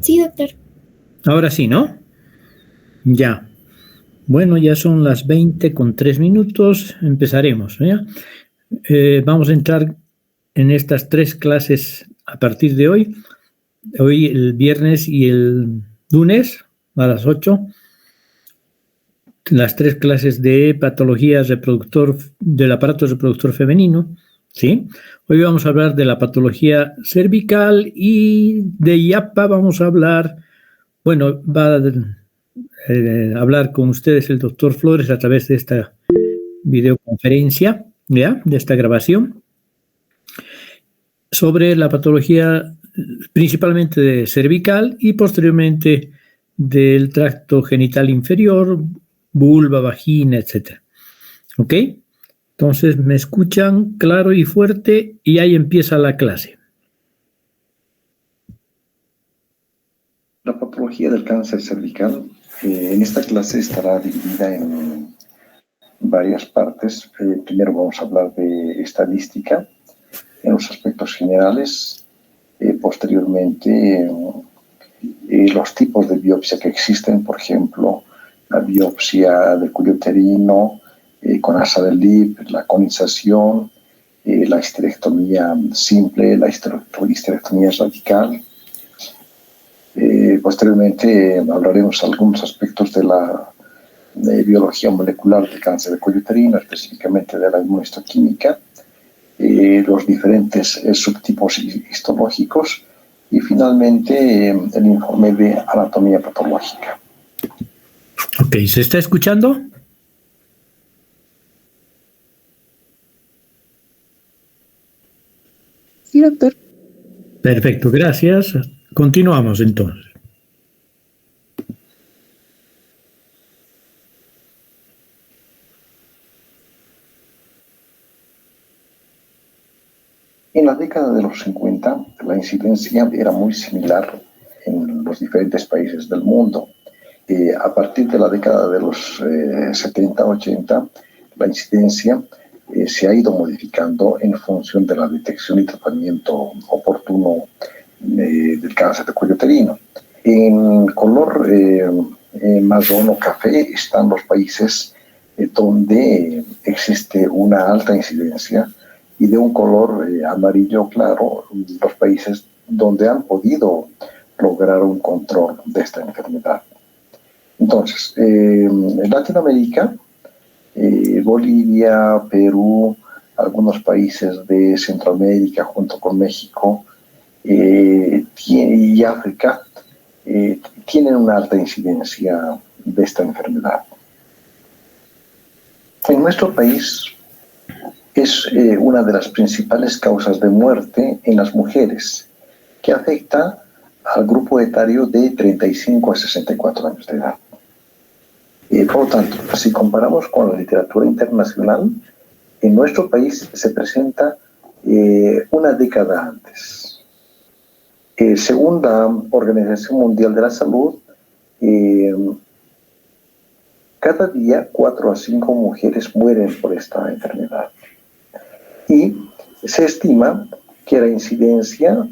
Sí, doctor. Ahora sí, ¿no? Ya. Bueno, ya son las 20:03. Empezaremos, ¿ya? Vamos a entrar en estas 3 clases a partir de hoy. Hoy el viernes y el lunes a las 8. Las 3 clases de patología del aparato reproductor femenino, ¿sí? Hoy vamos a hablar de la patología cervical y de IAPA vamos a hablar, bueno, va a hablar con ustedes el doctor Flores a través de esta videoconferencia, ¿ya? De esta grabación, sobre la patología principalmente de cervical y posteriormente del tracto genital inferior, vulva, vagina, etc. ¿Ok? Entonces me escuchan claro y fuerte y ahí empieza la clase. La patología del cáncer cervical en esta clase estará dividida en varias partes. Primero vamos a hablar de estadística en los aspectos generales. Posteriormente, los tipos de biopsia que existen, por ejemplo, la biopsia del cuello uterino con asa del lip, la conización, la histerectomía simple, la histerectomía radical. Posteriormente hablaremos algunos aspectos de la biología molecular del cáncer de cuello uterino, específicamente de la inmunohistoquímica, los diferentes subtipos histológicos y finalmente el informe de anatomía patológica. Ok, ¿se está escuchando? Sí, doctor. Perfecto, gracias. Continuamos entonces. En la década de los 50, la incidencia era muy similar en los diferentes países del mundo. A partir de la década de los 70-80, la incidencia se ha ido modificando en función de la detección y tratamiento oportuno del cáncer de cuello uterino. En color marrón o café están los países donde existe una alta incidencia, y de un color amarillo claro los países donde han podido lograr un control de esta enfermedad. Entonces, en Latinoamérica, Bolivia, Perú, algunos países de Centroamérica junto con México y África tienen una alta incidencia de esta enfermedad. En nuestro país es una de las principales causas de muerte en las mujeres, que afecta al grupo etario de 35 a 64 años de edad. Por lo tanto, si comparamos con la literatura internacional, en nuestro país se presenta una década antes. Según la Organización Mundial de la Salud, cada día 4 a 5 mujeres mueren por esta enfermedad. Y se estima que la incidencia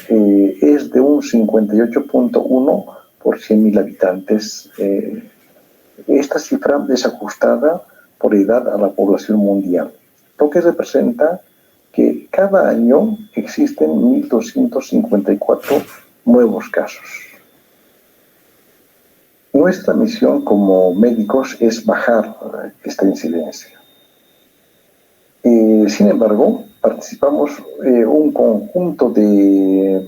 es de un 58.1 por 100.000 habitantes. Esta cifra desajustada por edad a la población mundial, lo que representa que cada año existen 1.254 nuevos casos. Nuestra misión como médicos es bajar esta incidencia. Sin embargo, participamos un conjunto de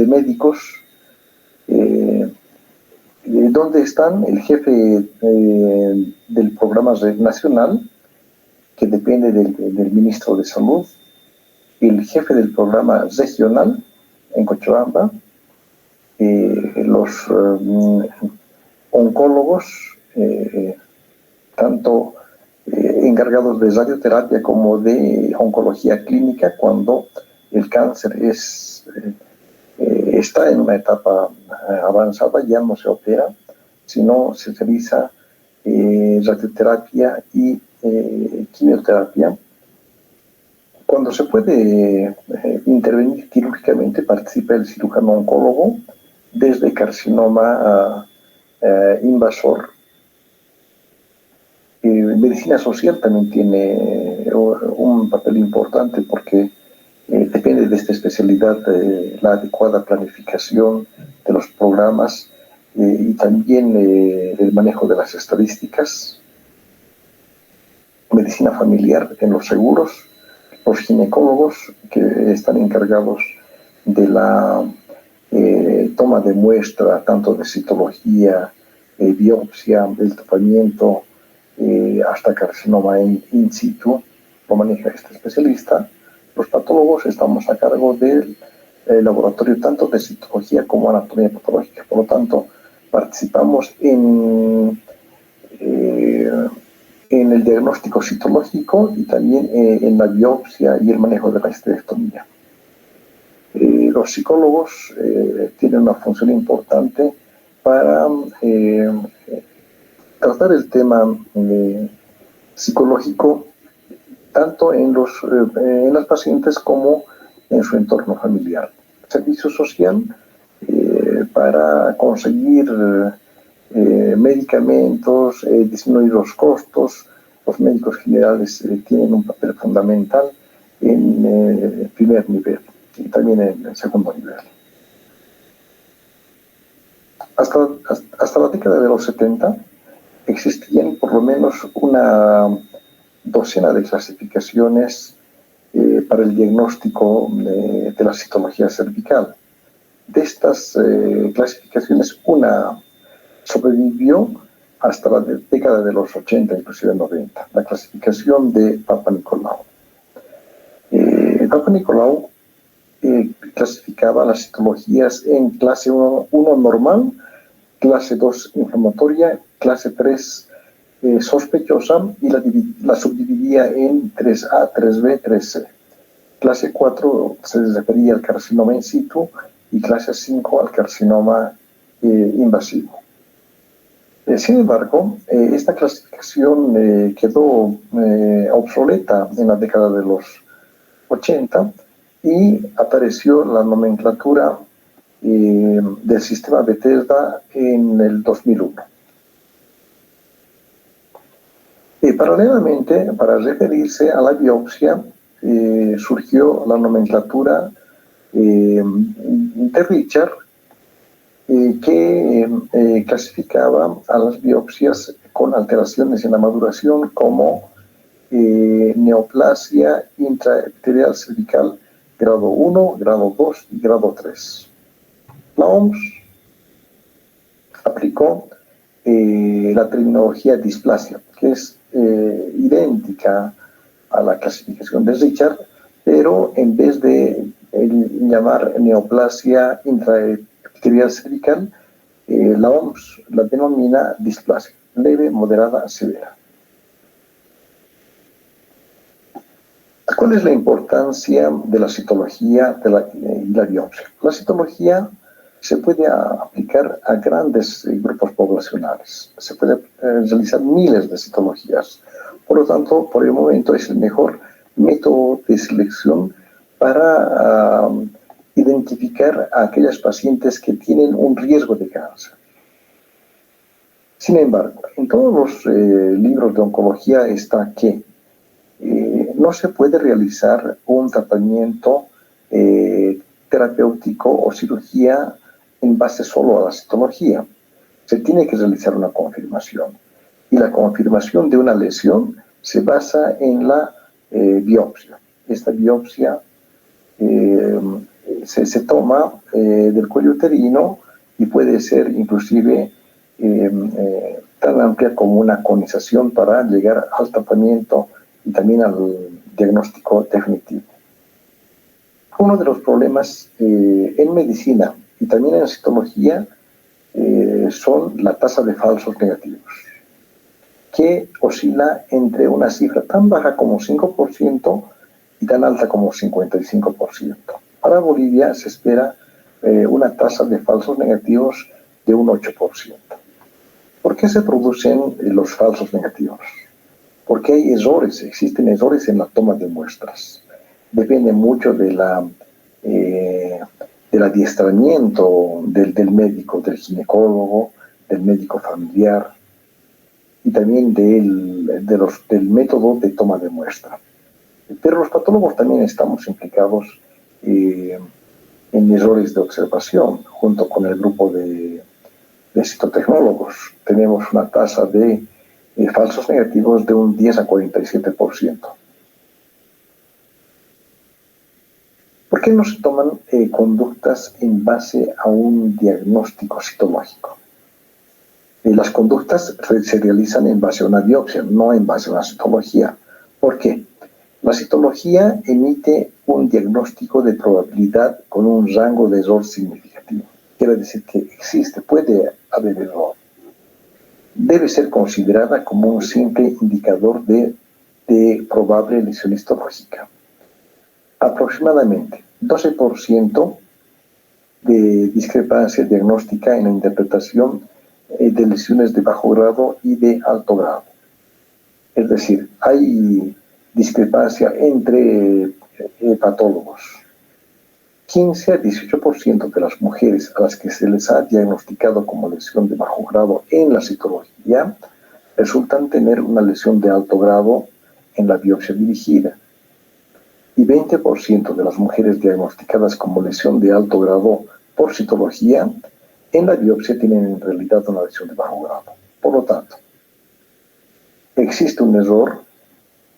médicos donde están el jefe del programa nacional, que depende del ministro de Salud, el jefe del programa regional en Cochabamba, los oncólogos, tanto encargados de radioterapia como de oncología clínica, cuando el cáncer está en una etapa avanzada, ya no se opera, sino se realiza radioterapia y quimioterapia. Cuando se puede intervenir quirúrgicamente, participa el cirujano oncólogo desde carcinoma invasor. Medicina social también tiene un papel importante porque depende de esta especialidad la adecuada planificación de los programas y también el manejo de las estadísticas. Medicina familiar en los seguros, los ginecólogos que están encargados de la toma de muestra, tanto de citología, biopsia, el tratamiento, hasta carcinoma in situ, lo maneja este especialista. Los patólogos estamos a cargo del laboratorio tanto de citología como anatomía patológica. Por lo tanto, participamos en el diagnóstico citológico y también en la biopsia y el manejo de la histerectomía. Los psicólogos tienen una función importante para tratar el tema psicológico tanto en las pacientes como en su entorno familiar. Servicio social para conseguir medicamentos, disminuir los costos. Los médicos generales tienen un papel fundamental en primer nivel y también en el segundo nivel. Hasta la década de los 70 existían por lo menos una docena de clasificaciones para el diagnóstico de la citología cervical. De estas clasificaciones, una sobrevivió hasta la década de los 80, inclusive 90, la clasificación de Papanicolaou. Papanicolaou clasificaba las citologías en clase 1 normal, clase 2 inflamatoria, clase 3 sospechosa y la subdividía en 3A, 3B, 3C. Clase 4 se refería al carcinoma in situ y clase 5 al carcinoma invasivo. Sin embargo, esta clasificación quedó obsoleta en la década de los 80 y apareció la nomenclatura del sistema Bethesda en el 2001. Paralelamente, para referirse a la biopsia, surgió la nomenclatura de Richard, que clasificaba a las biopsias con alteraciones en la maduración como neoplasia intraepitelial cervical grado 1, grado 2 y grado 3. La OMS aplicó la terminología displasia, que es idéntica a la clasificación de Richard, pero en vez de llamar neoplasia intraepitelial cervical, la OMS la denomina displasia, leve, moderada, severa. ¿Cuál es la importancia de la citología y la biopsia? La citología se puede aplicar a grandes grupos poblacionales. Se puede realizar miles de citologías. Por lo tanto, por el momento es el mejor método de selección para identificar a aquellas pacientes que tienen un riesgo de cáncer. Sin embargo, en todos los libros de oncología está que no se puede realizar un tratamiento terapéutico o cirugía en base solo a la citología. Se tiene que realizar una confirmación. Y la confirmación de una lesión se basa en la biopsia. Esta biopsia se toma del cuello uterino y puede ser inclusive tan amplia como una conización para llegar al tratamiento y también al diagnóstico definitivo. Uno de los problemas en medicina y también en citología son la tasa de falsos negativos, que oscila entre una cifra tan baja como 5% y tan alta como 55%. Para Bolivia se espera una tasa de falsos negativos de un 8%. ¿Por qué se producen los falsos negativos? Porque hay errores, existen errores en la toma de muestras. Depende mucho de la del adiestramiento del médico, del ginecólogo, del médico familiar y también del método de toma de muestra. Pero los patólogos también estamos implicados en errores de observación, junto con el grupo de citotecnólogos. Tenemos una tasa de falsos negativos de un 10 a 47%. ¿Por qué no se toman conductas en base a un diagnóstico citológico? Las conductas se realizan en base a una biopsia, no en base a una citología. ¿Por qué? La citología emite un diagnóstico de probabilidad con un rango de error significativo. Quiere decir que puede haber error. Debe ser considerada como un simple indicador de probable lesión histológica. Aproximadamente 12% de discrepancia diagnóstica en la interpretación de lesiones de bajo grado y de alto grado. Es decir, hay discrepancia entre patólogos. 15 a 18% de las mujeres a las que se les ha diagnosticado como lesión de bajo grado en la citología resultan tener una lesión de alto grado en la biopsia dirigida. Y 20% de las mujeres diagnosticadas como lesión de alto grado por citología en la biopsia tienen en realidad una lesión de bajo grado. Por lo tanto, existe un error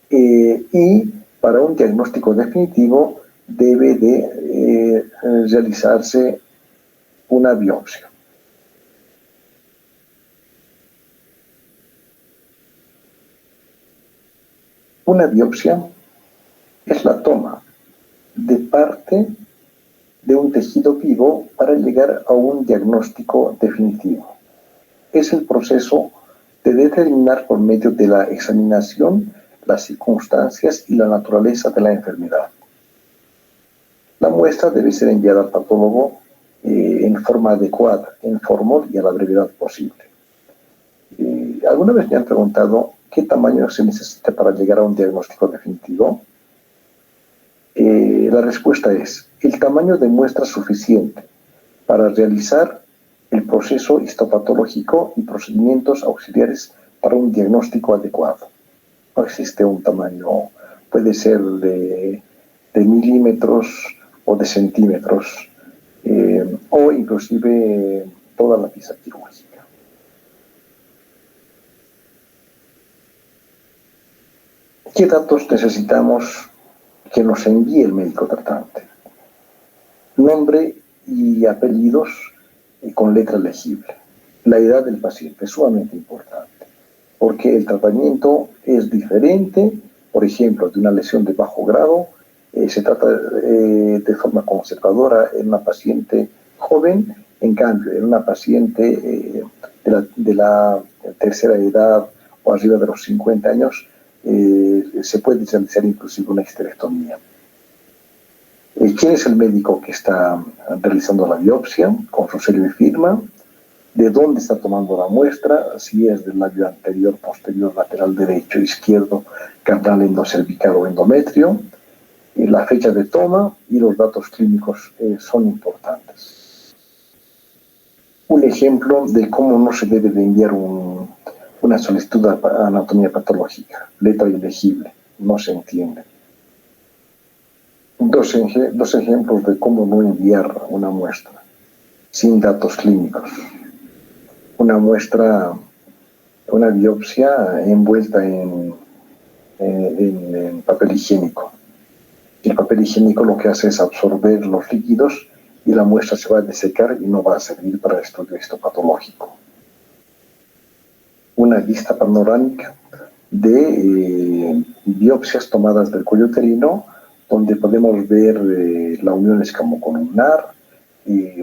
y para un diagnóstico definitivo debe de realizarse una biopsia. Una biopsia es la toma de parte de un tejido vivo para llegar a un diagnóstico definitivo. Es el proceso de determinar por medio de la examinación las circunstancias y la naturaleza de la enfermedad. La muestra debe ser enviada al patólogo en forma adecuada, en formal y a la brevedad posible. ¿Alguna vez me han preguntado qué tamaño se necesita para llegar a un diagnóstico definitivo? La respuesta es el tamaño de muestra suficiente para realizar el proceso histopatológico y procedimientos auxiliares para un diagnóstico adecuado. No existe un tamaño, puede ser de milímetros o de centímetros, o inclusive toda la pieza quirúrgica. ¿Qué datos necesitamos que nos envíe el médico tratante? Nombre y apellidos con letra legible. La edad del paciente es sumamente importante, porque el tratamiento es diferente. Por ejemplo, de una lesión de bajo grado, se trata de forma conservadora en una paciente joven, en cambio, en una paciente de la tercera edad o arriba de los 50 años, se puede realizar inclusive una histerectomía. ¿Quién es el médico que está realizando la biopsia? Con su sello y firma. ¿De dónde está tomando la muestra? Si es del labio anterior, posterior, lateral derecho, izquierdo, canal endocervical o endometrio. La fecha de toma y los datos clínicos son importantes. Un ejemplo de cómo no se debe de enviar una solicitud a anatomía patológica. Letra ilegible, no se entiende. Dos ejemplos de cómo no enviar una muestra sin datos clínicos. Una muestra, una biopsia envuelta en papel higiénico. El papel higiénico lo que hace es absorber los líquidos y la muestra se va a desecar y no va a servir para el estudio histopatológico. Una vista panorámica de biopsias tomadas del cuello uterino, donde podemos ver la unión escamocolumnar,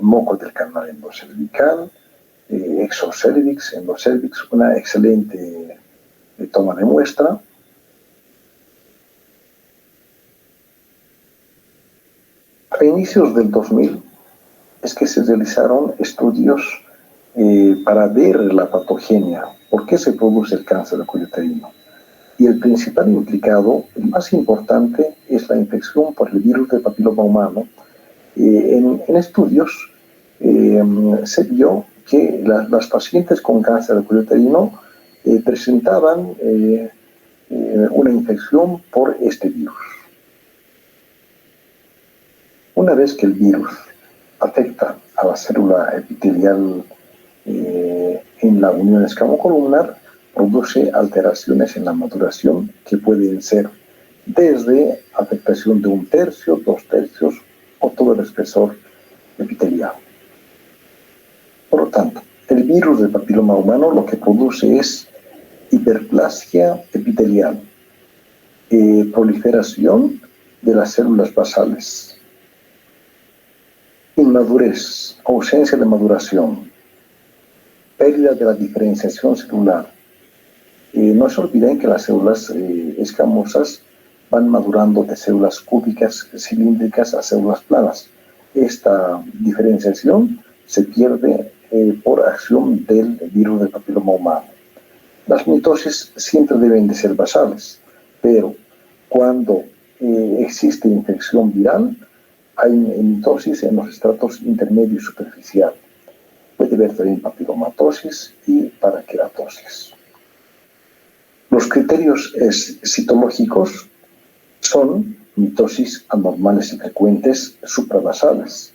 moco del canal endocervical, exocervix, endocervix, una excelente toma de muestra. A inicios del 2000 es que se realizaron estudios para ver la patogenia, por qué se produce el cáncer del cuello uterino. Y el principal implicado, el más importante, es la infección por el virus del papiloma humano, En estudios se vio que las pacientes con cáncer de cuello uterino presentaban una infección por este virus. Una vez que el virus afecta a la célula epitelial en la unión escamocolumnar, produce alteraciones en la maduración que pueden ser desde afectación de 1/3, 2/3 o todo el espesor epitelial. Por lo tanto, el virus del papiloma humano lo que produce es hiperplasia epitelial, proliferación de las células basales, inmadurez, ausencia de maduración, pérdida de la diferenciación celular. No se olviden que las células escamosas van madurando de células cúbicas cilíndricas a células planas. Esta diferenciación se pierde por acción del virus del papiloma humano. Las mitosis siempre deben de ser basales, pero cuando existe infección viral, hay mitosis en los estratos intermedio y superficial. Puede haber también papilomatosis y paraqueratosis. Los criterios citológicos son mitosis anormales y frecuentes suprabasales.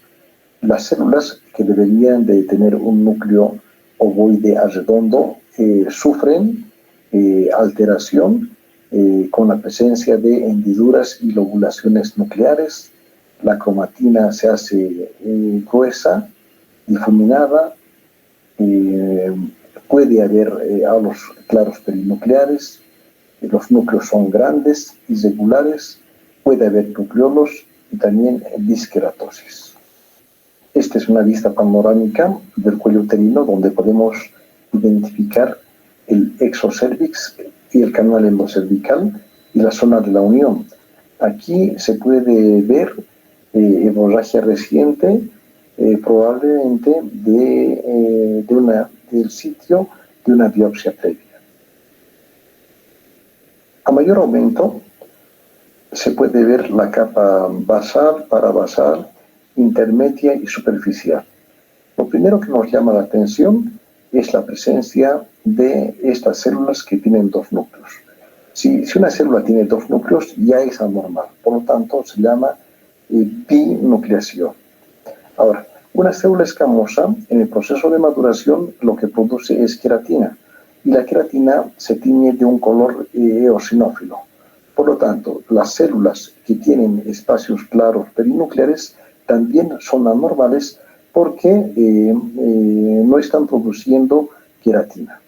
Las células que deberían de tener un núcleo ovoide redondo sufren alteración con la presencia de hendiduras y lobulaciones nucleares. La cromatina se hace gruesa, difuminada, puede haber halos claros perinucleares, los núcleos son grandes, irregulares, puede haber nucleolos y también disqueratosis. Esta es una vista panorámica del cuello uterino donde podemos identificar el exocervix y el canal endocervical y la zona de la unión. Aquí se puede ver hemorragia reciente, probablemente del sitio de una biopsia previa. A mayor aumento se puede ver la capa basal, parabasal, intermedia y superficial. Lo primero que nos llama la atención es la presencia de estas células que tienen dos núcleos. Si una célula tiene dos núcleos, ya es anormal, por lo tanto se llama binucleación. Ahora, una célula escamosa en el proceso de maduración lo que produce es queratina, y la queratina se tiñe de un color eosinófilo. Por lo tanto, las células que tienen espacios claros perinucleares también son anormales porque no están produciendo queratina.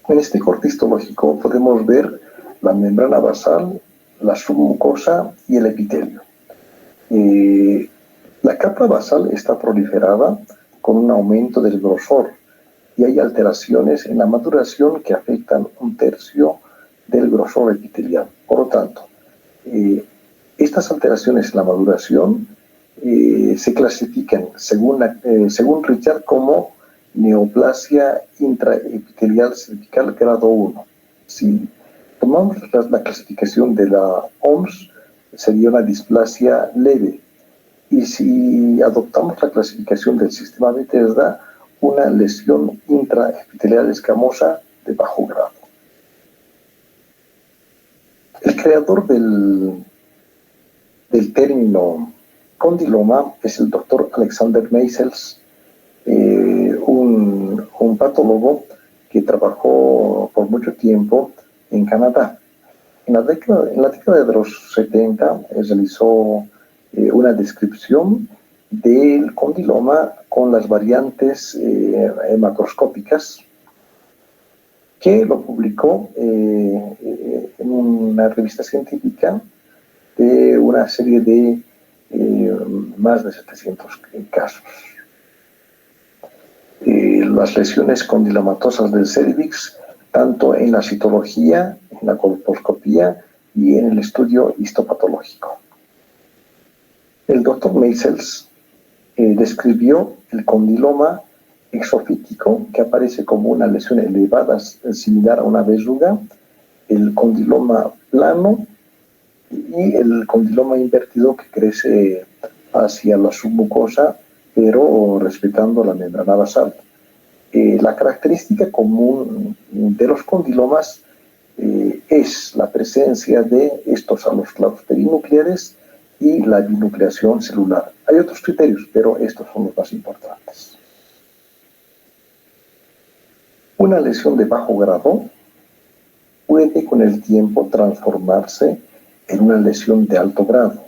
En este corte histológico podemos ver la membrana basal, la submucosa y el epitelio. La capa basal está proliferada con un aumento del grosor y hay alteraciones en la maduración que afectan 1/3 del grosor epitelial. Por lo tanto, estas alteraciones en la maduración se clasifican según Richard como neoplasia intraepitelial cervical grado 1. Si tomamos la clasificación de la OMS, sería una displasia leve. Y si adoptamos la clasificación del sistema Bethesda, una lesión intraepitelial escamosa de bajo grado. El creador del término condiloma es el doctor Alexander Meisels, un patólogo que trabajó por mucho tiempo en Canadá. En la década de los 70 realizó una descripción del condiloma con las variantes macroscópicas que lo publicó en una revista científica de una serie de más de 700 casos. Las lesiones condilomatosas del cérvix, tanto en la citología, en la colposcopía y en el estudio histopatológico. El doctor Meisels describió el condiloma exofítico, que aparece como una lesión elevada similar a una verruga, el condiloma plano y el condiloma invertido que crece hacia la submucosa, pero respetando la membrana basal. La característica común de los condilomas es la presencia de estos halos claros perinucleares y la binucleación celular. Hay otros criterios, pero estos son los más importantes. Una lesión de bajo grado puede con el tiempo transformarse en una lesión de alto grado.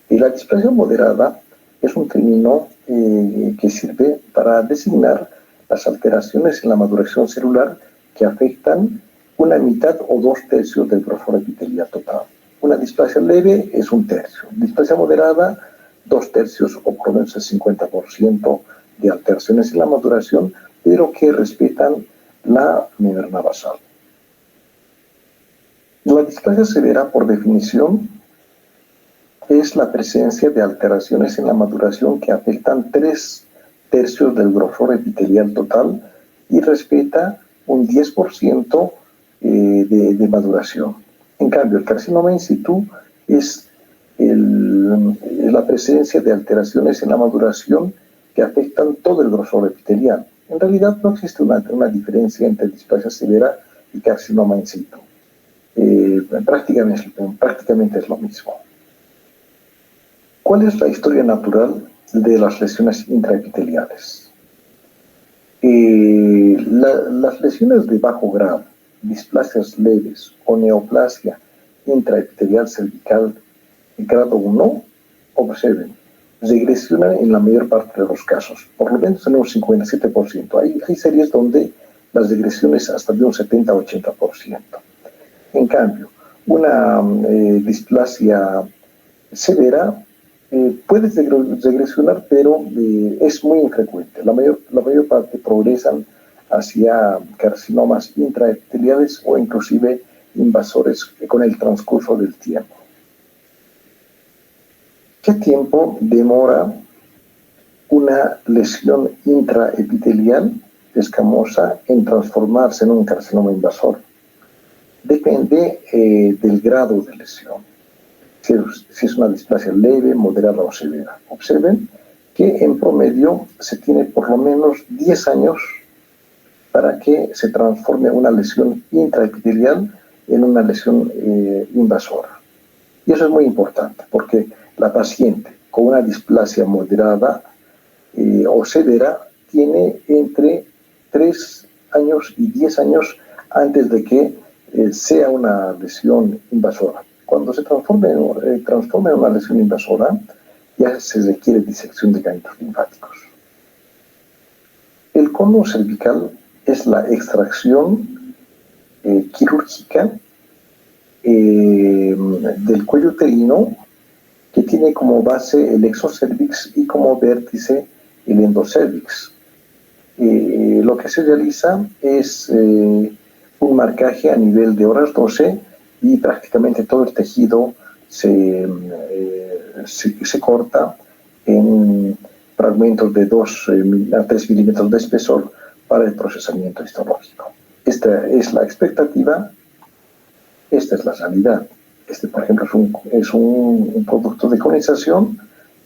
Y la displasia moderada es un término que sirve para designar las alteraciones en la maduración celular que afectan una mitad o 2/3 del grosor epitelial total. Una displasia leve es 1/3. Displasia moderada, 2/3 o por lo menos el 50% de alteraciones en la maduración, pero que respetan la membrana basal. La displasia severa, por definición, es la presencia de alteraciones en la maduración que afectan 3/3 del grosor epitelial total y respeta un 10% de maduración. En cambio, el carcinoma in situ es la presencia de alteraciones en la maduración que afectan todo el grosor epitelial. En realidad no existe una diferencia entre displasia severa y carcinoma in situ. Prácticamente es lo mismo. ¿Cuál es la historia natural de las lesiones intraepiteliales? Las lesiones de bajo grado, displasias leves o neoplasia intraepitelial cervical grado 1, observen, regresionan en la mayor parte de los casos, por lo menos en un 57%. Hay series donde las regresiones hasta de un 70-80%. En cambio, una displasia severa puede regresionar, pero es muy infrecuente. La mayor parte progresan hacia carcinomas intraepiteliales o inclusive invasores con el transcurso del tiempo. ¿Qué tiempo demora una lesión intraepitelial escamosa en transformarse en un carcinoma invasor? Depende del grado de lesión. Si es una displasia leve, moderada o severa. Observen que en promedio se tiene por lo menos 10 años para que se transforme una lesión intraepitelial en una lesión invasora. Y eso es muy importante porque la paciente con una displasia moderada o severa tiene entre 3 años y 10 años antes de que sea una lesión invasora. Cuando se transforme en una lesión invasora, ya se requiere disección de ganglios linfáticos. El cono cervical es la extracción quirúrgica del cuello uterino que tiene como base el exocervix y como vértice el endocervix. Lo que se realiza es un marcaje a nivel de horas 12 y prácticamente todo el tejido se corta en fragmentos de 2 a 3 milímetros de espesor para el procesamiento histológico. Esta es la expectativa, esta es la realidad. Este, por ejemplo, es un producto de conización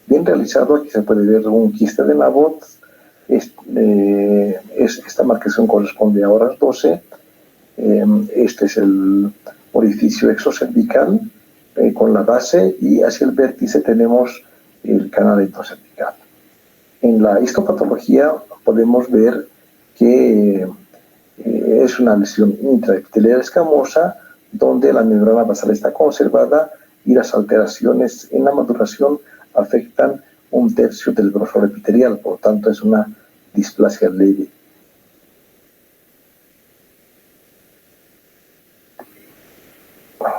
bien realizado. Aquí se puede ver un quiste de Nabot. Esta marcación corresponde a horas 12. Este es el orificio exocervical con la base y hacia el vértice tenemos el canal endocervical. En la histopatología podemos ver que es una lesión intraepitelial escamosa donde la membrana basal está conservada y las alteraciones en la maduración afectan 1/3 del grosor epitelial, por lo tanto es una displasia leve.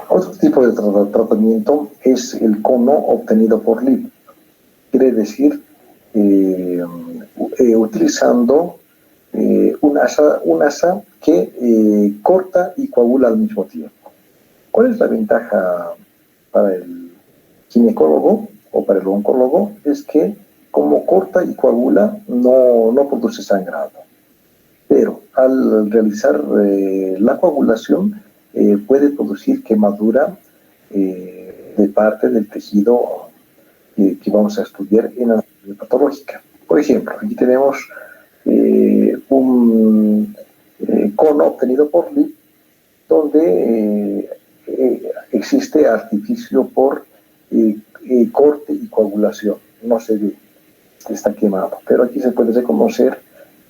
Otro tipo de tratamiento es el cono obtenido por LIP, quiere decir utilizando un asa que corta y coagula al mismo tiempo. ¿Cuál es la ventaja para el ginecólogo o para el oncólogo? Es que como corta y coagula no produce sangrado, pero al realizar la coagulación puede producir quemadura de parte del tejido que vamos a estudiar en la patológica. Por ejemplo, aquí tenemos un cono obtenido por Lipp, donde existe artificio por corte y coagulación. No se ve que está quemado, pero aquí se puede reconocer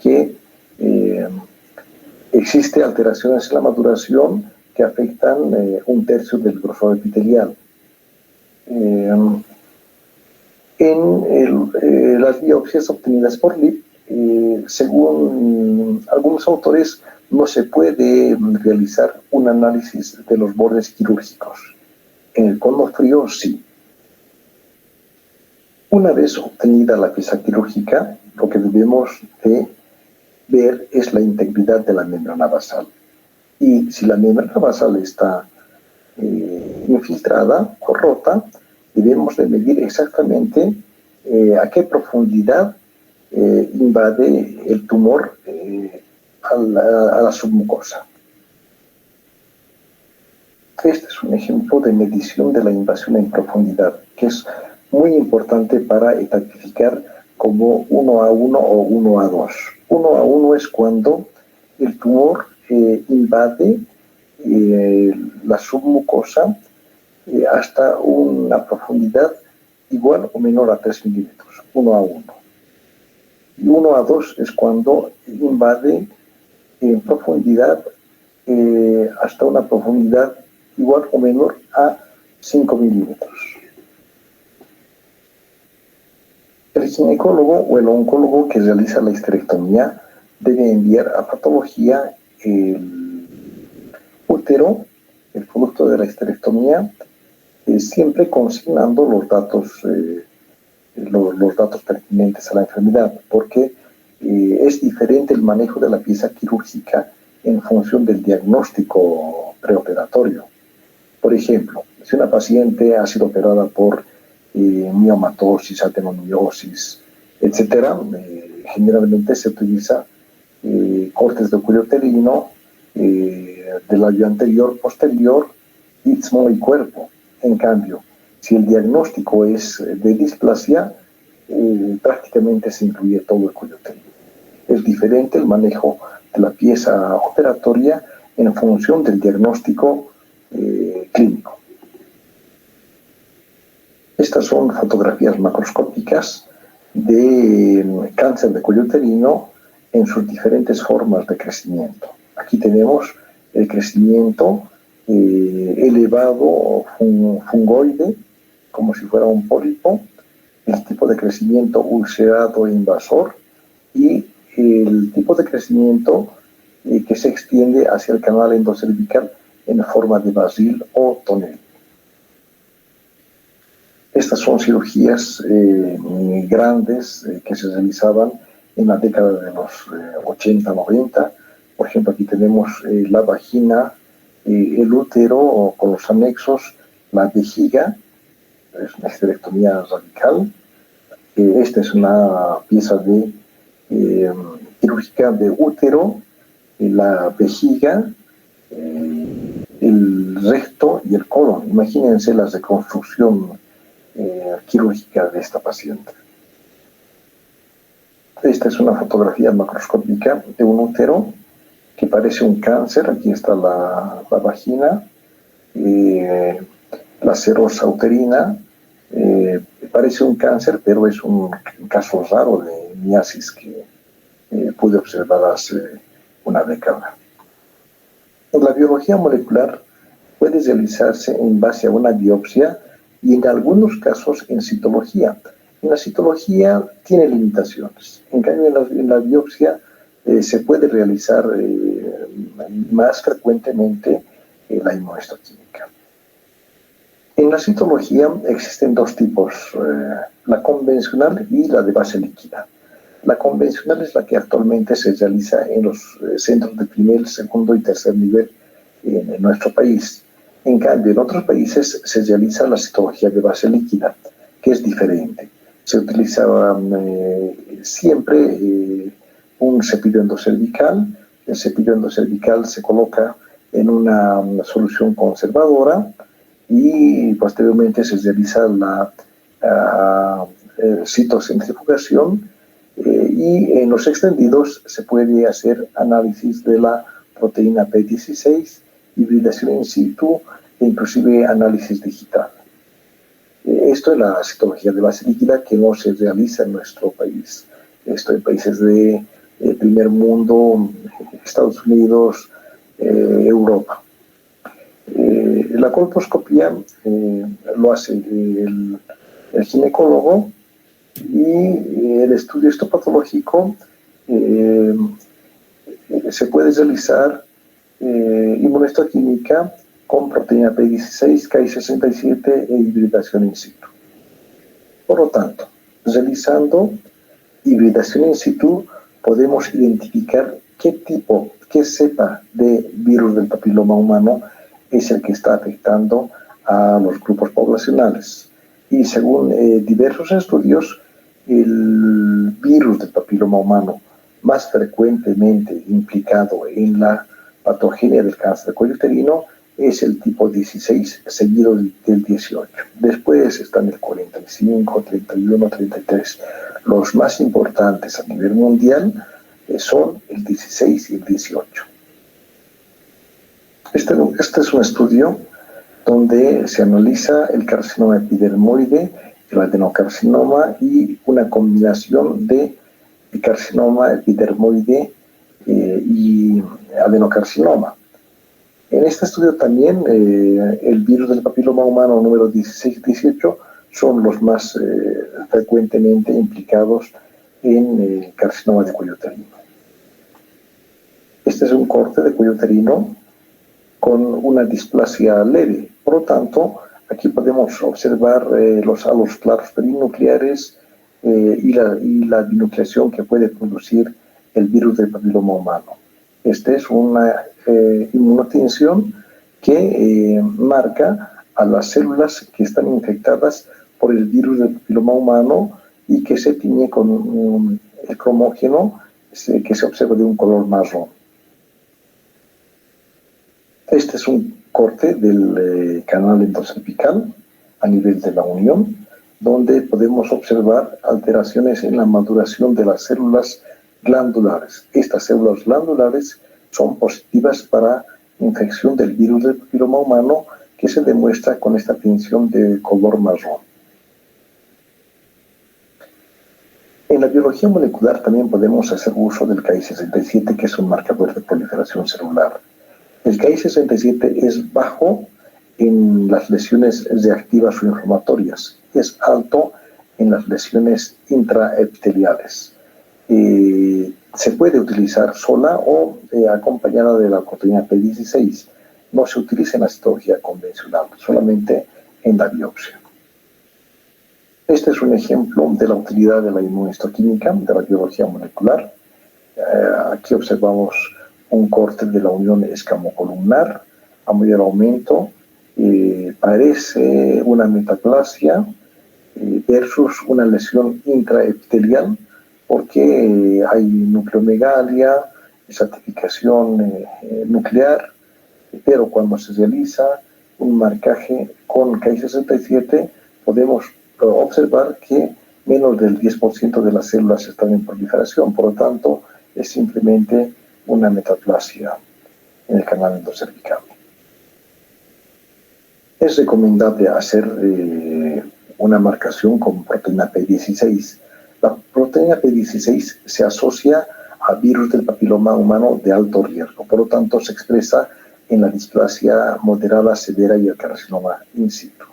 que existe alteraciones en la maduración que afectan un tercio del grosor epitelial. Las biopsias obtenidas por Lipp, según algunos autores, no se puede realizar un análisis de los bordes quirúrgicos. En el cono frío, sí. Una vez obtenida la pieza quirúrgica, lo que debemos de ver es la integridad de la membrana basal. Y si la membrana basal está infiltrada o rota, debemos de medir exactamente a qué profundidad invade el tumor a la submucosa. Este es un ejemplo de medición de la invasión en profundidad, que es muy importante para identificar como 1A1 o 1A2. 1A1 es cuando el tumor invade la submucosa hasta una profundidad igual o menor a 3 milímetros, 1A1. Y 1A2 es cuando invade en profundidad hasta una profundidad igual o menor a 5 milímetros. El ginecólogo o el oncólogo que realiza la histerectomía debe enviar a patología el útero, el producto de la histerectomía, siempre consignando los datos pertinentes a la enfermedad, porque es diferente el manejo de la pieza quirúrgica en función del diagnóstico preoperatorio. Por ejemplo, si una paciente ha sido operada por miomatosis, adenomiosis, etc., generalmente se utiliza cortes de cuello uterino, del labio anterior, posterior, istmo y cuerpo. En cambio, si el diagnóstico es de displasia, prácticamente se incluye todo el cuello uterino. Es diferente el manejo de la pieza operatoria en función del diagnóstico clínico. Estas son fotografías macroscópicas de cáncer de cuello uterino en sus diferentes formas de crecimiento. Aquí tenemos el crecimiento elevado fungoide, como si fuera un pólipo, el tipo de crecimiento ulcerado e invasor y el tipo de crecimiento que se extiende hacia el canal endocervical en forma de basil o tonel. Estas son cirugías grandes que se realizaban en la década de los 80-90. Por ejemplo, aquí tenemos la vagina, el útero con los anexos, la vejiga, es una histerectomía radical. Esta es una pieza de quirúrgica de útero, la vejiga, el recto y el colon. Imagínense la reconstrucción quirúrgica de esta paciente. Esta es una fotografía macroscópica de un útero que parece un cáncer. Aquí está la vagina, la serosa uterina. Parece un cáncer, pero es un caso raro de miasis que pude observar hace una década. La biología molecular puede realizarse en base a una biopsia y en algunos casos en citología. En la citología tiene limitaciones. En cambio, en la biopsia se puede realizar más frecuentemente la inmunohistoquímica. En la citología existen dos tipos, la convencional y la de base líquida. La convencional es la que actualmente se realiza en los centros de primer, segundo y tercer nivel en nuestro país. En cambio, en otros países se realiza la citología de base líquida, que es diferente. Se utilizaba siempre un cepillo endocervical. El cepillo endocervical se coloca en una solución conservadora y posteriormente se realiza la citocentrifugación y en los extendidos se puede hacer análisis de la proteína P16, hibridación in situ e inclusive análisis digital. Esto es la citología de base líquida que no se realiza en nuestro país. Esto en países de primer mundo, Estados Unidos, Europa. La colposcopía lo hace el ginecólogo y el estudio histopatológico se puede realizar inmunohistoquímica con proteína P16, Ki67 e hibridación in situ. Por lo tanto, realizando hibridación in situ podemos identificar qué tipo, qué cepa de virus del papiloma humano es el que está afectando a los grupos poblacionales. Y según diversos estudios, el virus del papiloma humano más frecuentemente implicado en la patogenia del cáncer de cuello uterino es el tipo 16, seguido del 18. Después están el 45, 31, 33. Los más importantes a nivel mundial son el 16 y el 18. Este es un estudio donde se analiza el carcinoma epidermoide, el adenocarcinoma y una combinación de carcinoma epidermoide y adenocarcinoma. En este estudio también el virus del papiloma humano número 16 y 18 son los más frecuentemente implicados en carcinoma de cuello uterino. Este es un corte de cuello uterino con una displasia leve. Por lo tanto, aquí podemos observar los halos claros perinucleares y la binucleación que puede producir el virus del papiloma humano. Esta es una inmunotinción que marca a las células que están infectadas por el virus del papiloma humano y que se tiñe con el cromógeno que se observa de un color marrón. Este es un corte del canal endocervical a nivel de la unión, donde podemos observar alteraciones en la maduración de las células glandulares. Estas células glandulares son positivas para infección del virus del papiloma humano, que se demuestra con esta tinción de color marrón. En la biología molecular también podemos hacer uso del Ki67, que es un marcador de proliferación celular. El Ki67 es bajo en las lesiones reactivas o inflamatorias, es alto en las lesiones intraepiteliales. Se puede utilizar sola o acompañada de la proteína P16. No se utiliza en la citología convencional, solamente en la biopsia. Este es un ejemplo de la utilidad de la inmunohistoquímica, de la biología molecular. Aquí observamos un corte de la unión escamocolumnar a mayor aumento. Parece una metaplasia versus una lesión intraepitelial, porque hay nucleomegalia, estratificación nuclear, pero cuando se realiza un marcaje con Ki67 podemos observar que menos del 10% de las células están en proliferación, por lo tanto es simplemente una metaplasia en el canal endocervical. Es recomendable hacer una marcación con proteína P16. La proteína P16 se asocia a virus del papiloma humano de alto riesgo, por lo tanto se expresa en la displasia moderada severa y el carcinoma in situ.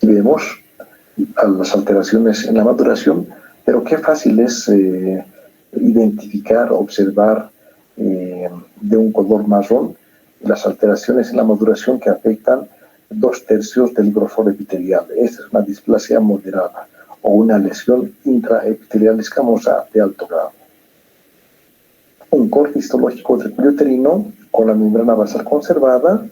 Y vemos las alteraciones en la maduración, pero qué fácil es identificar, observar de un color marrón las alteraciones en la maduración que afectan 2/3 del grosor epitelial. Esta es una displasia moderada o una lesión intraepitelial escamosa de alto grado. Un corte histológico del cuello uterino con la membrana basal conservada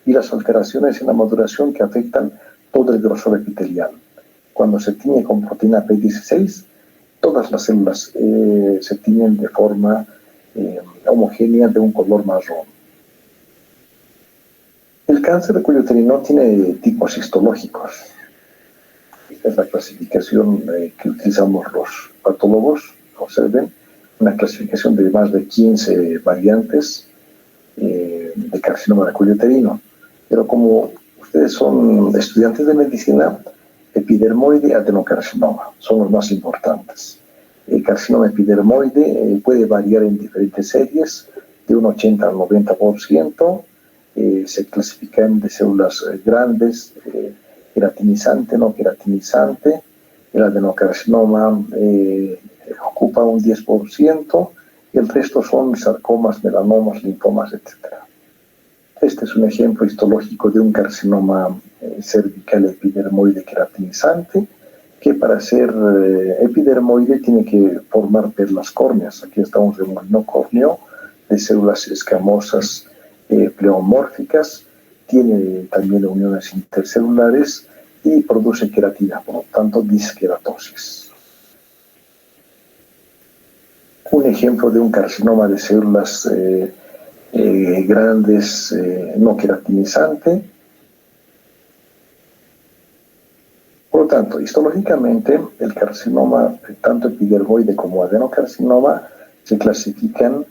y las alteraciones en la maduración que afectan todo el grosor epitelial. Cuando se tiñe con proteína P16, todas las células se tiñen de forma homogénea de un color marrón. El cáncer de cuello uterino tiene tipos histológicos. Esta es la clasificación que utilizamos los patólogos. Observen, una clasificación de más de 15 variantes de carcinoma de cuello uterino. Pero como ustedes son estudiantes de medicina, epidermoide y adenocarcinoma son los más importantes. El carcinoma epidermoide puede variar en diferentes series, de un 80 al 90%. Se clasifican de células grandes, queratinizante, no queratinizante. El adenocarcinoma ocupa un 10%, y el resto son sarcomas, melanomas, linfomas, etc. Este es un ejemplo histológico de un carcinoma cervical epidermoide queratinizante, que para ser epidermoide tiene que formar perlas córneas. Aquí está un remolino córneo de células escamosas pleomórficas, tiene también uniones intercelulares y produce queratina, por lo tanto disqueratosis. Un ejemplo de un carcinoma de células grandes no queratinizante. Por lo tanto, histológicamente, el carcinoma, tanto epidermoide como adenocarcinoma, se clasifican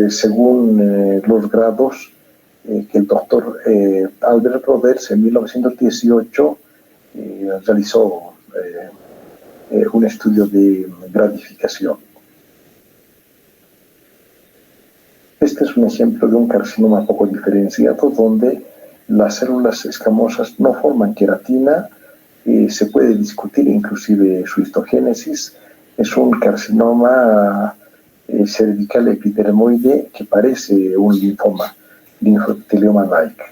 según los grados que el doctor Albert Roberts en 1918 realizó un estudio de gradificación. Este es un ejemplo de un carcinoma poco diferenciado, donde las células escamosas no forman queratina. Se puede discutir inclusive su histogénesis. Es un carcinoma cervical epidermoide que parece un linfoma, linfotelioma-like.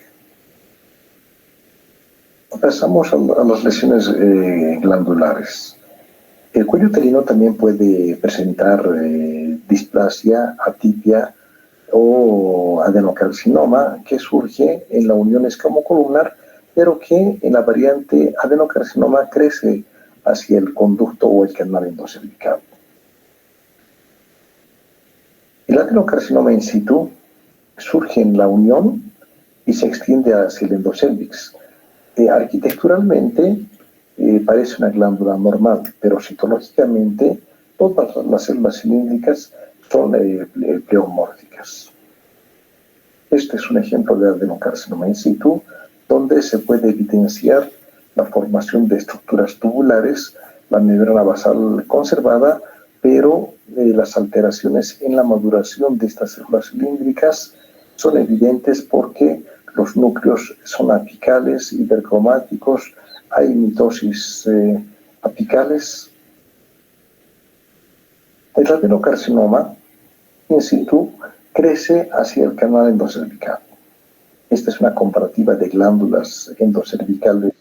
Pasamos a las lesiones glandulares. El cuello uterino también puede presentar displasia, atipia o adenocarcinoma, que surge en la unión escamocolumnar, pero que en la variante adenocarcinoma crece hacia el conducto o el canal endocervical. El adenocarcinoma in situ surge en la unión y se extiende hacia el endocervix. Arquitecturalmente parece una glándula normal, pero citológicamente todas las células cilíndricas son pleomórficas. Este es un ejemplo de adenocarcinoma in situ, donde se puede evidenciar la formación de estructuras tubulares, la membrana basal conservada, pero las alteraciones en la maduración de estas células cilíndricas son evidentes porque los núcleos son apicales, hipercromáticos, hay mitosis apicales. El adenocarcinoma in situ crece hacia el canal endocervical. Esta es una comparativa de glándulas endocervicales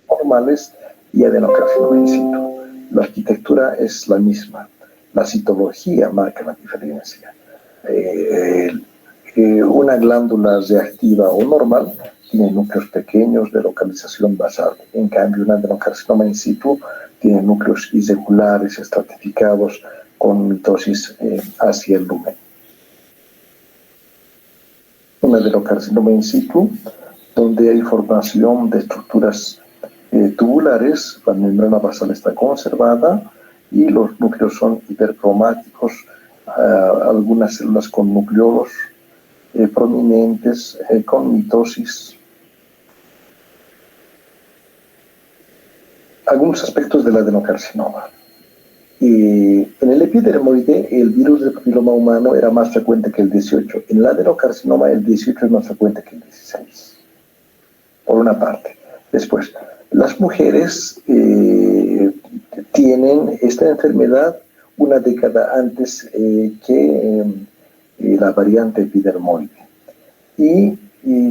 normales y adenocarcinoma in situ. La arquitectura es la misma. La citología marca la diferencia. Una glándula reactiva o normal tiene núcleos pequeños de localización basal. En cambio, un adenocarcinoma in situ tiene núcleos irregulares, estratificados, con mitosis hacia el lumen. Un adenocarcinoma in situ, donde hay formación de estructuras tubulares, la membrana basal está conservada y los núcleos son hipercromáticos, algunas células con nucleolos prominentes, con mitosis. Algunos aspectos del adenocarcinoma. En el epidermoide, el virus del papiloma humano era más frecuente que el 18. En el adenocarcinoma, el 18 es más frecuente que el 16. Por una parte. Después, las mujeres tienen esta enfermedad una década antes que la variante epidermoide. Y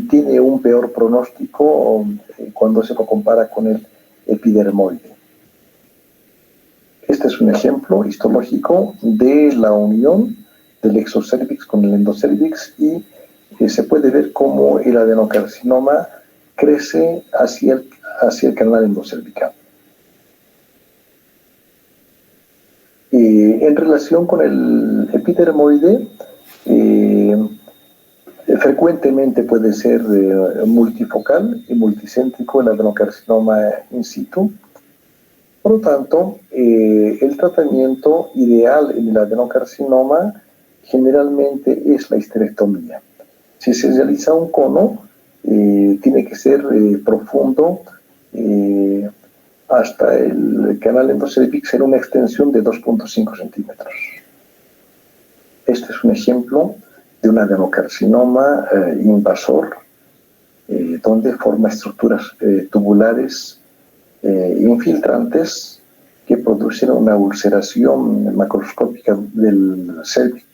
tiene un peor pronóstico cuando se lo compara con el epidermoide. Este es un ejemplo histológico de la unión del exocervix con el endocervix y se puede ver cómo el adenocarcinoma crece hacia el canal endocervical. En relación con el epidermoide, Frecuentemente puede ser multifocal y multicéntrico el adenocarcinoma in situ. Por lo tanto, el tratamiento ideal en el adenocarcinoma generalmente es la histerectomía. Si se realiza un cono, tiene que ser profundo hasta el canal endocérvico, será una extensión de 2.5 centímetros. Este es un ejemplo de un adenocarcinoma invasor, donde forma estructuras tubulares infiltrantes que producen una ulceración macroscópica del cérvix.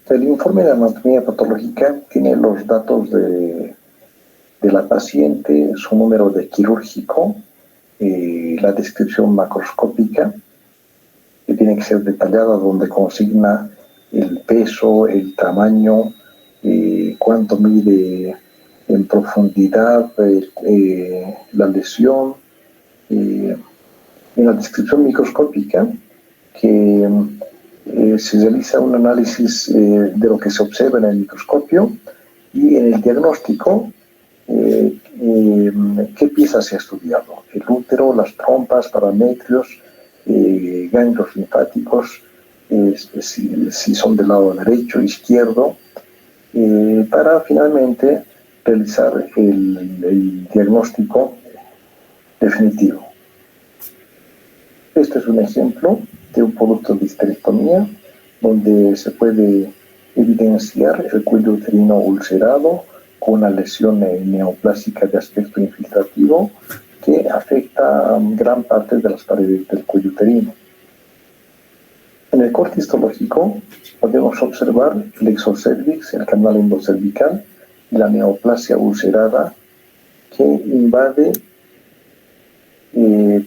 El informe de anatomía patológica tiene los datos de la paciente, su número de quirúrgico, la descripción macroscópica, que tiene que ser detallada, donde consigna el peso, el tamaño, cuánto mide en profundidad la lesión. En la descripción microscópica, que se realiza un análisis de lo que se observa en el microscopio, y en el diagnóstico, qué piezas se ha estudiado: el útero, las trompas, parametrios, ganglios linfáticos, si son del lado derecho o izquierdo, para finalmente realizar el diagnóstico definitivo. Este es un ejemplo de un producto de histerectomía, donde se puede evidenciar el cuello uterino ulcerado con una lesión neoplásica de aspecto infiltrativo que afecta a gran parte de las paredes del cuello uterino. En el corte histológico podemos observar el exocervix, el canal endocervical y la neoplasia ulcerada que invade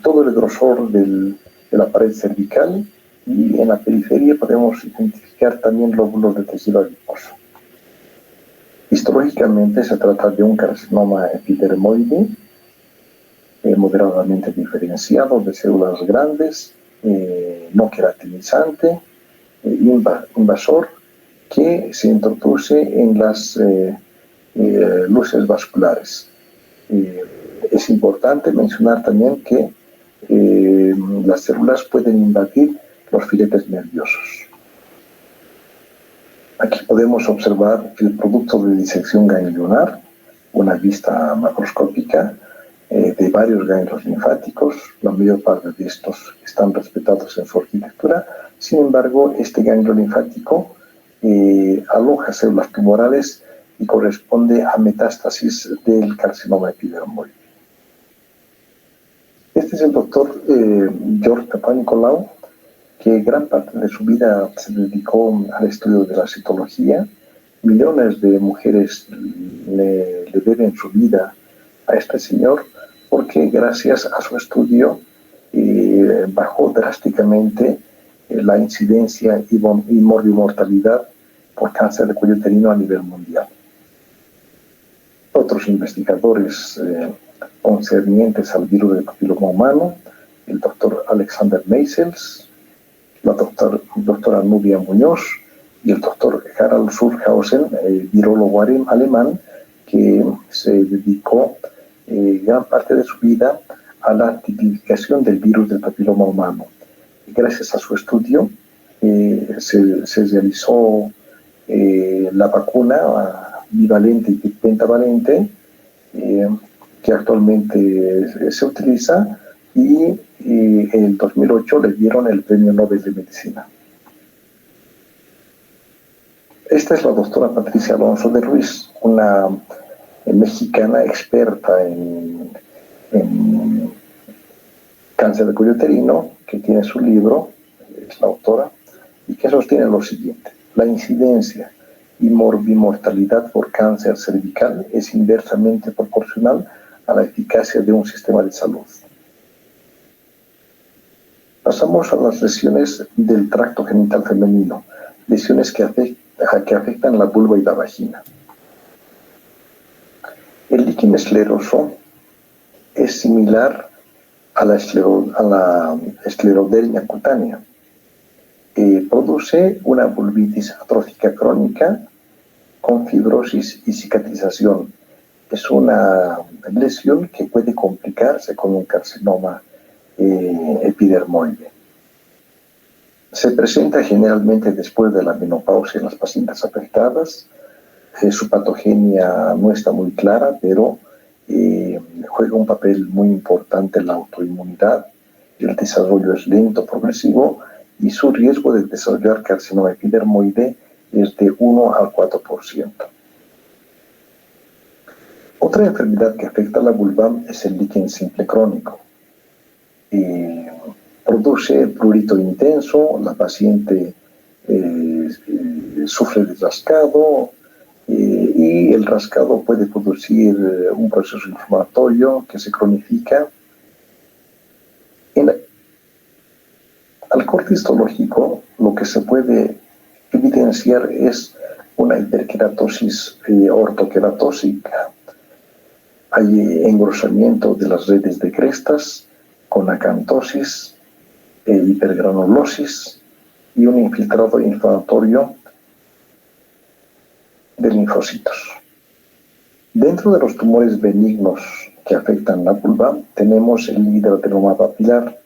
todo el grosor de la pared cervical, y en la periferia podemos identificar también lóbulos de tejido adiposo. Histológicamente se trata de un carcinoma epidermoide moderadamente diferenciado, de células grandes, no queratinizante, invasor, que se introduce en las luces vasculares. Es importante mencionar también que las células pueden invadir los filetes nerviosos. Aquí podemos observar el producto de disección ganglionar, una vista macroscópica de varios ganglios linfáticos. La mayor parte de estos están respetados en su arquitectura. Sin embargo, este ganglio linfático aloja células tumorales y corresponde a metástasis del carcinoma epidermoide. Este es el doctor George Papanicolaou, que gran parte de su vida se dedicó al estudio de la citología. Millones de mujeres le deben su vida a este señor, porque gracias a su estudio bajó drásticamente la incidencia y morbimortalidad por cáncer de cuello uterino a nivel mundial. Otros investigadores concernientes al virus del papiloma humano, el doctor Alexander Meisels, la doctora Nubia Muñoz y el doctor Harald Surhausen, virólogo alemán, que se dedicó gran parte de su vida a la tipificación del virus del papiloma humano. Y gracias a su estudio se realizó la vacuna bivalente y pentavalente, que actualmente se utiliza, y en 2008 le dieron el Premio Nobel de Medicina. Esta es la doctora Patricia Alonso de Ruiz, una mexicana experta en cáncer de cuello uterino, que tiene su libro, es la autora, y que sostiene lo siguiente: la incidencia y morbimortalidad por cáncer cervical es inversamente proporcional a la eficacia de un sistema de salud. Pasamos a las lesiones del tracto genital femenino, lesiones que afectan la vulva y la vagina. El líquen escleroso es similar a la esclerodermia cutánea. produce una vulvitis atrófica crónica con fibrosis y cicatrización. Es una lesión que puede complicarse con un carcinoma epidermoide. Se presenta generalmente después de la menopausia en las pacientes afectadas. Su patogenia no está muy clara, pero juega un papel muy importante en la autoinmunidad. El desarrollo es lento, progresivo, y su riesgo de desarrollar carcinoma epidermoide es de 1 al 4%. Otra enfermedad que afecta a la vulva es el líquen simple crónico. Produce prurito intenso, la paciente sufre de rascado, y el rascado puede producir un proceso inflamatorio que se cronifica. Al corte histológico, lo que se puede evidenciar es una hiperkeratosis ortoqueratósica. Hay engrosamiento de las redes de crestas con acantosis, hipergranulosis y un infiltrado inflamatorio de linfocitos. Dentro de los tumores benignos que afectan la vulva, tenemos el hidroadenoma papilar,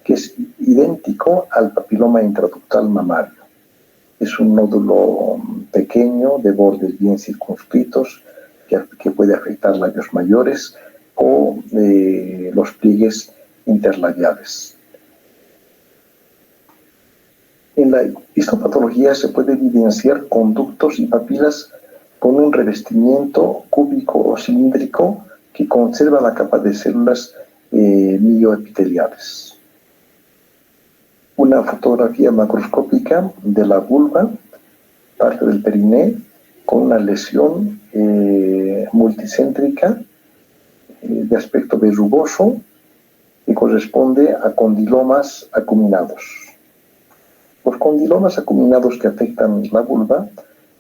que es idéntico al papiloma intraductal mamario. Es un nódulo pequeño de bordes bien circunscritos que puede afectar labios mayores o los pliegues interlabiales. En la histopatología se puede evidenciar conductos y papilas con un revestimiento cúbico o cilíndrico que conserva la capa de células mioepiteliales. Una fotografía macroscópica de la vulva, parte del periné, con una lesión multicéntrica de aspecto verrugoso que corresponde a condilomas acuminados. Los condilomas acuminados que afectan la vulva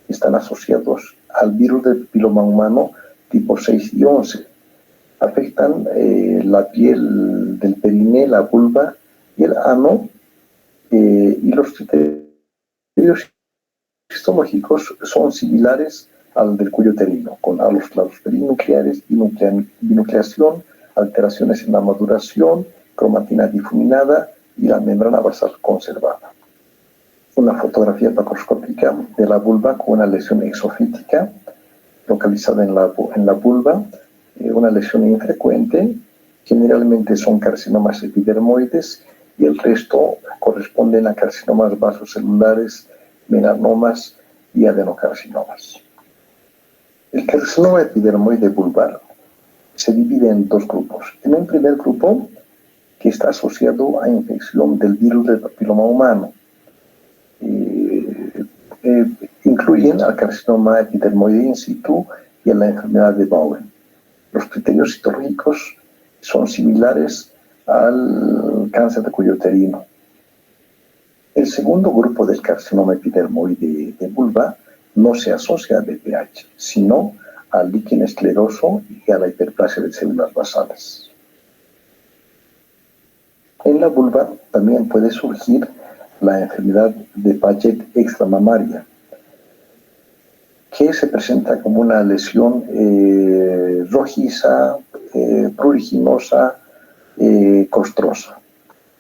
están asociados al virus del papiloma humano tipo 6 y 11. Afectan la piel del periné, la vulva y el ano, y los criterios histológicos son similares al del cuello uterino, con halos claros perinucleares, binucleación, alteraciones en la maduración, cromatina difuminada y la membrana basal conservada. Una fotografía macroscópica de la vulva con una lesión exofítica localizada en la vulva, una lesión infrecuente, generalmente son carcinomas epidermoides y el resto corresponden a carcinomas vasocelulares, melanomas y adenocarcinomas. El carcinoma epidermoide vulvar se divide en dos grupos. En un primer grupo, que está asociado a infección del virus del papiloma humano, incluyen al carcinoma epidermoide in situ y a la enfermedad de Bowen. Los criterios histológicos son similares al cáncer de cuello uterino. El segundo grupo del carcinoma epidermoide de vulva no se asocia a BPH, sino al líquen escleroso y a la hiperplasia de células basales. En la vulva también puede surgir la enfermedad de Paget extramamaria, que se presenta como una lesión rojiza, pruriginosa, costrosa.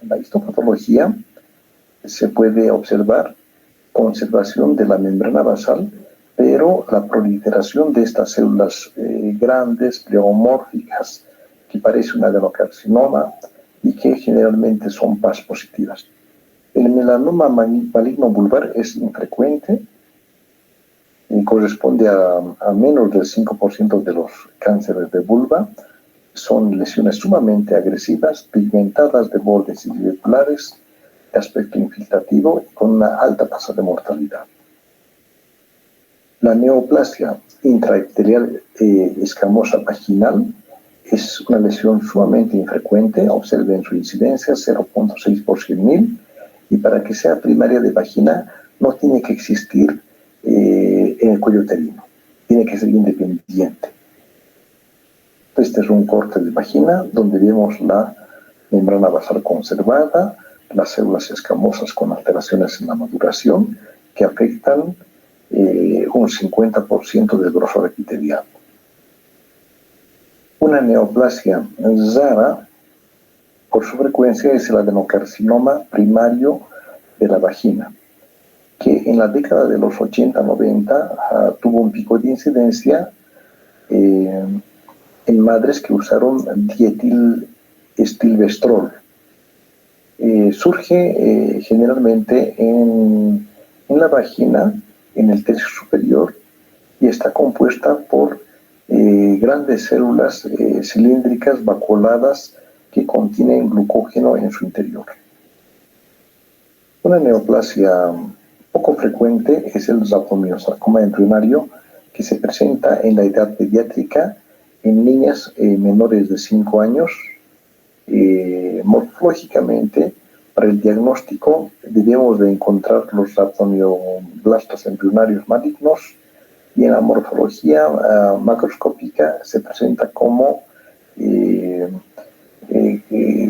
En la histopatología se puede observar conservación de la membrana basal, pero la proliferación de estas células grandes, pleomórficas, que parece un adenocarcinoma y que generalmente son PAS positivas. El melanoma maligno vulvar es infrecuente y corresponde a menos del 5% de los cánceres de vulva. Son lesiones sumamente agresivas, pigmentadas de bordes irregulares, de aspecto infiltrativo y con una alta tasa de mortalidad. La neoplasia intraepitelial escamosa vaginal es una lesión sumamente infrecuente, observen su incidencia 0.6 por 100.000, y para que sea primaria de vagina no tiene que existir en el cuello uterino, tiene que ser independiente. Este es un corte de vagina donde vemos la membrana basal conservada, las células escamosas con alteraciones en la maduración que afectan un 50% del grosor epitelial. Una neoplasia rara, por su frecuencia, es el adenocarcinoma primario de la vagina, que en la década de los 80-90 tuvo un pico de incidencia en madres que usaron dietilestilbestrol. Surge generalmente en la vagina, en el tercio superior, y está compuesta por grandes células cilíndricas vacuoladas que contienen glucógeno en su interior. Una neoplasia poco frecuente es el rapamiosarcoma embrionario, que se presenta en la edad pediátrica en niñas menores de 5 años. Morfológicamente, para el diagnóstico debemos de encontrar los rapamioblastos embrionarios malignos, y en la morfología macroscópica se presenta como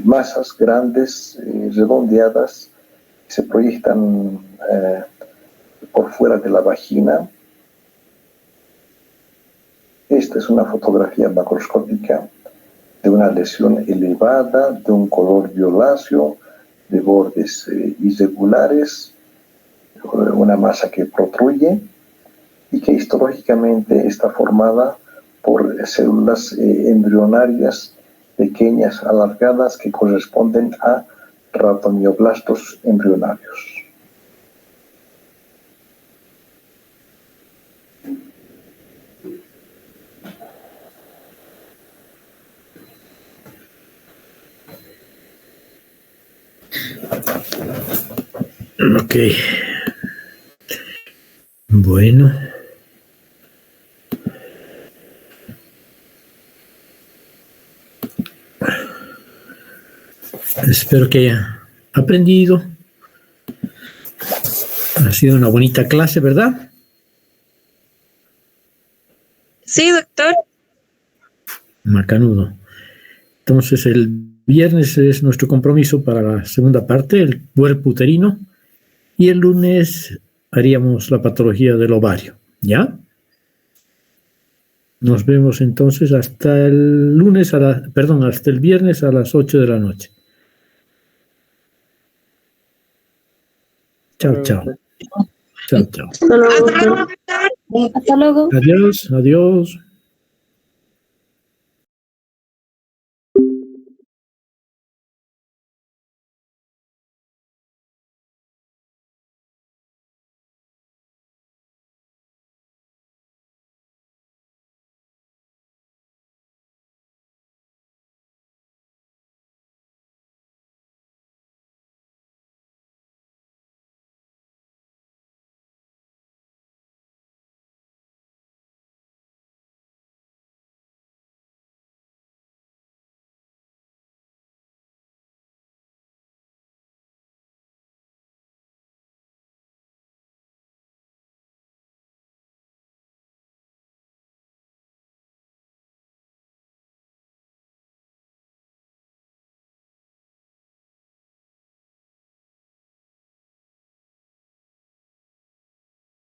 masas grandes, redondeadas, que se proyectan por fuera de la vagina. Esta es una fotografía macroscópica de una lesión elevada, de un color violáceo, de bordes irregulares, una masa que protruye y que histológicamente está formada por células embrionarias pequeñas, alargadas, que corresponden a rapamioblastos embrionarios. Ok. Bueno. Espero que haya aprendido. Ha sido una bonita clase, ¿verdad? Sí, doctor. Macanudo. Entonces, el viernes es nuestro compromiso para la segunda parte, el cuerpo uterino, y el lunes haríamos la patología del ovario, ¿ya? Nos vemos entonces hasta el lunes, hasta el viernes a las 8 de la noche. Chao, chao. Chao, chao. Hasta luego. Adiós, adiós.